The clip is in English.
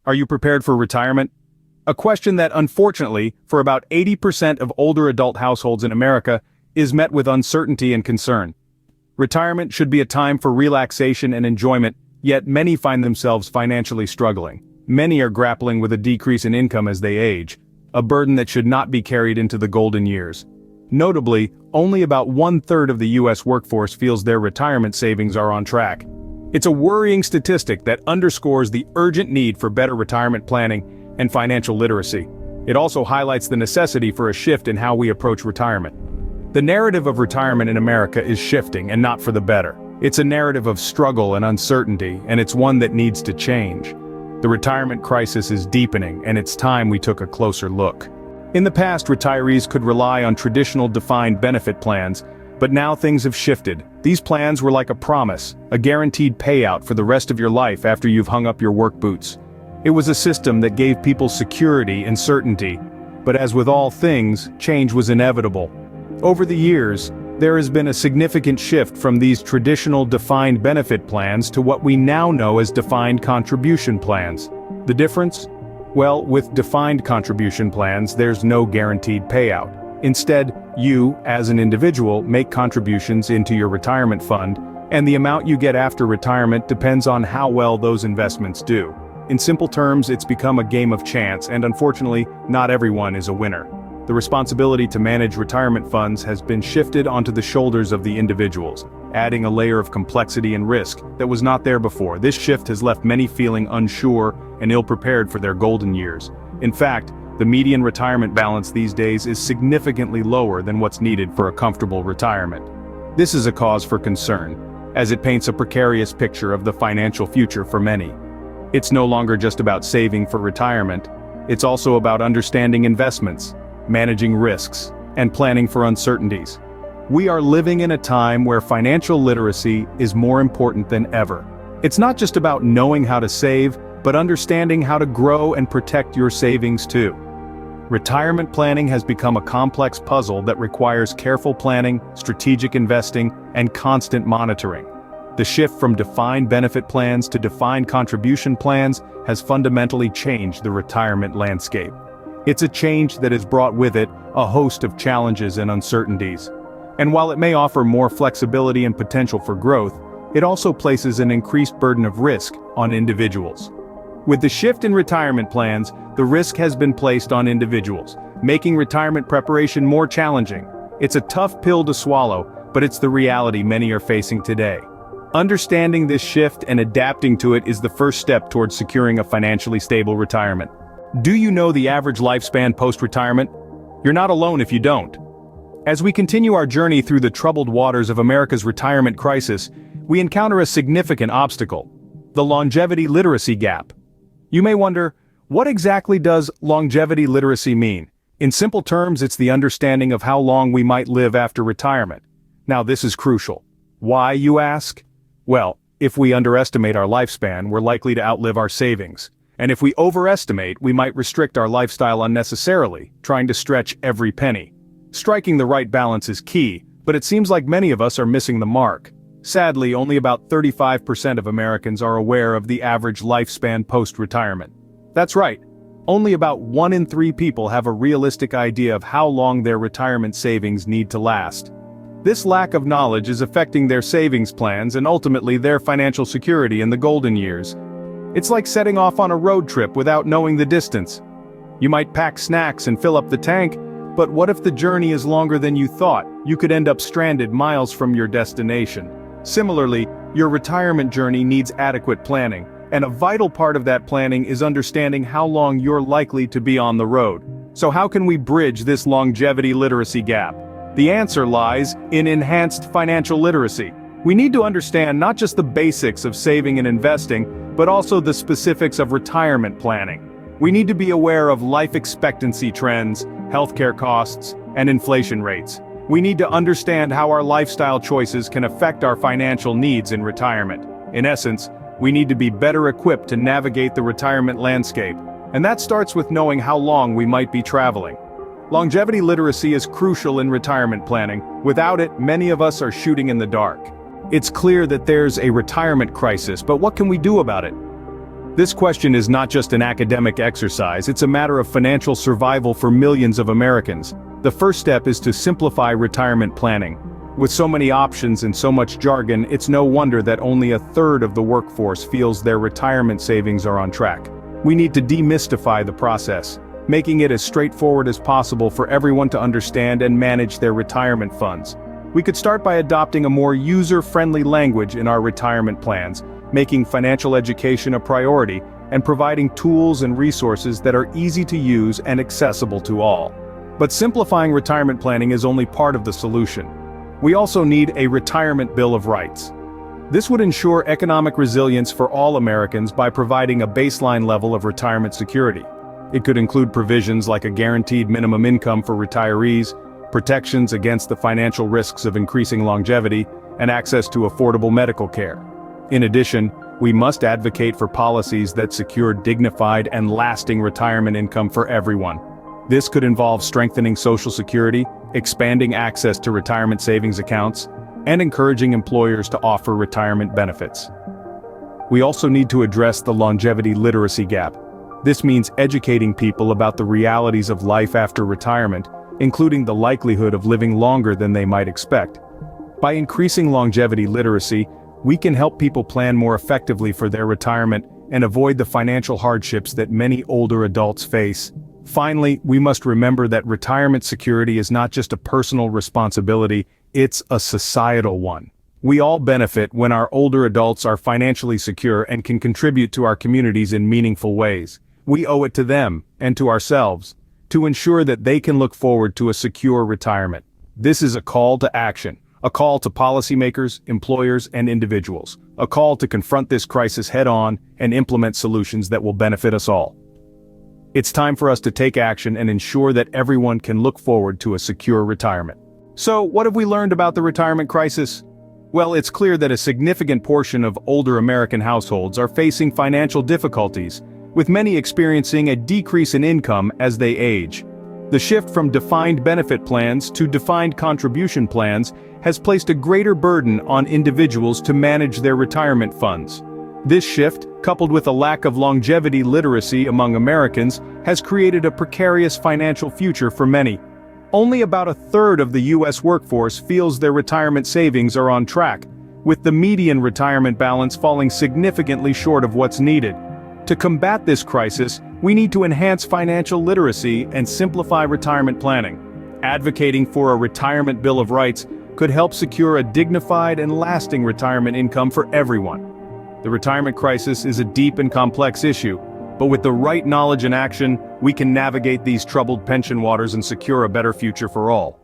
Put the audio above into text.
Are you prepared for retirement? A question that, unfortunately, for about 80% of older adult households in America, is met with uncertainty and concern. Retirement should be a time for relaxation and enjoyment, yet many find themselves financially struggling. Many are grappling with a decrease in income as they age, a burden that should not be carried into the golden years. Notably, only about 1/3 of the U.S. workforce feels their retirement savings are on track. It's a worrying statistic that underscores the urgent need for better retirement planning and financial literacy. It also highlights the necessity for a shift in how we approach retirement. The narrative of retirement in America is shifting, and not for the better. It's a narrative of struggle and uncertainty, and it's one that needs to change. The retirement crisis is deepening, and it's time we took a closer look. In the past, retirees could rely on traditional defined benefit plans, but now things have shifted. These plans were like a promise, a guaranteed payout for the rest of your life after you've hung up your work boots. It was a system that gave people security and certainty, but as with all things, change was inevitable. Over the years, there has been a significant shift from these traditional defined benefit plans to what we now know as defined contribution plans. The difference? Well, with defined contribution plans, there's no guaranteed payout. Instead, you, as an individual, make contributions into your retirement fund, and the amount you get after retirement depends on how well those investments do. In simple terms, it's become a game of chance, and unfortunately, not everyone is a winner. The responsibility to manage retirement funds has been shifted onto the shoulders of the individuals, adding a layer of complexity and risk that was not there before. This shift has left many feeling unsure and ill-prepared for their golden years. In fact, the median retirement balance these days is significantly lower than what's needed for a comfortable retirement. This is a cause for concern, as it paints a precarious picture of the financial future for many. It's no longer just about saving for retirement, it's also about understanding investments, managing risks, and planning for uncertainties. We are living in a time where financial literacy is more important than ever. It's not just about knowing how to save, but understanding how to grow and protect your savings too. Retirement planning has become a complex puzzle that requires careful planning, strategic investing, and constant monitoring. The shift from defined benefit plans to defined contribution plans has fundamentally changed the retirement landscape. It's a change that has brought with it a host of challenges and uncertainties. And while it may offer more flexibility and potential for growth, it also places an increased burden of risk on individuals. With the shift in retirement plans, the risk has been placed on individuals, making retirement preparation more challenging. It's a tough pill to swallow, but it's the reality many are facing today. Understanding this shift and adapting to it is the first step towards securing a financially stable retirement. Do you know the average lifespan post-retirement? You're not alone if you don't. As we continue our journey through the troubled waters of America's retirement crisis, we encounter a significant obstacle: the longevity literacy gap. You may wonder, what exactly does longevity literacy mean? In simple terms, it's the understanding of how long we might live after retirement. Now, this is crucial. Why, you ask? Well, if we underestimate our lifespan, we're likely to outlive our savings. And if we overestimate, we might restrict our lifestyle unnecessarily, trying to stretch every penny. Striking the right balance is key, but it seems like many of us are missing the mark. Sadly, only about 35% of Americans are aware of the average lifespan post-retirement. That's right. Only about 1 in 3 people have a realistic idea of how long their retirement savings need to last. This lack of knowledge is affecting their savings plans and ultimately their financial security in the golden years. It's like setting off on a road trip without knowing the distance. You might pack snacks and fill up the tank, but what if the journey is longer than you thought? You could end up stranded miles from your destination. Similarly, your retirement journey needs adequate planning, and a vital part of that planning is understanding how long you're likely to be on the road. So how can we bridge this longevity literacy gap? The answer lies in enhanced financial literacy. We need to understand not just the basics of saving and investing, but also the specifics of retirement planning. We need to be aware of life expectancy trends, healthcare costs, and inflation rates. We need to understand how our lifestyle choices can affect our financial needs in retirement. In essence, we need to be better equipped to navigate the retirement landscape, and that starts with knowing how long we might be traveling. Longevity literacy is crucial in retirement planning. Without it, many of us are shooting in the dark. It's clear that there's a retirement crisis, but what can we do about it? This question is not just an academic exercise, it's a matter of financial survival for millions of Americans. The first step is to simplify retirement planning. With so many options and so much jargon, it's no wonder that only a third of the workforce feels their retirement savings are on track. We need to demystify the process, making it as straightforward as possible for everyone to understand and manage their retirement funds. We could start by adopting a more user-friendly language in our retirement plans, making financial education a priority, and providing tools and resources that are easy to use and accessible to all. But simplifying retirement planning is only part of the solution. We also need a retirement bill of rights. This would ensure economic resilience for all Americans by providing a baseline level of retirement security. It could include provisions like a guaranteed minimum income for retirees, protections against the financial risks of increasing longevity, and access to affordable medical care. In addition, we must advocate for policies that secure dignified and lasting retirement income for everyone. This could involve strengthening Social Security, expanding access to retirement savings accounts, and encouraging employers to offer retirement benefits. We also need to address the longevity literacy gap. This means educating people about the realities of life after retirement, including the likelihood of living longer than they might expect. By increasing longevity literacy, we can help people plan more effectively for their retirement and avoid the financial hardships that many older adults face. Finally, we must remember that retirement security is not just a personal responsibility, it's a societal one. We all benefit when our older adults are financially secure and can contribute to our communities in meaningful ways. We owe it to them, and to ourselves, to ensure that they can look forward to a secure retirement. This is a call to action, a call to policymakers, employers, and individuals, a call to confront this crisis head-on and implement solutions that will benefit us all. It's time for us to take action and ensure that everyone can look forward to a secure retirement. So, what have we learned about the retirement crisis? Well, it's clear that a significant portion of older American households are facing financial difficulties, with many experiencing a decrease in income as they age. The shift from defined benefit plans to defined contribution plans has placed a greater burden on individuals to manage their retirement funds. This shift, coupled with a lack of longevity literacy among Americans, has created a precarious financial future for many. Only about a third of the U.S. workforce feels their retirement savings are on track, with the median retirement balance falling significantly short of what's needed. To combat this crisis, we need to enhance financial literacy and simplify retirement planning. Advocating for a retirement bill of rights could help secure a dignified and lasting retirement income for everyone. The retirement crisis is a deep and complex issue, but with the right knowledge and action, we can navigate these troubled pension waters and secure a better future for all.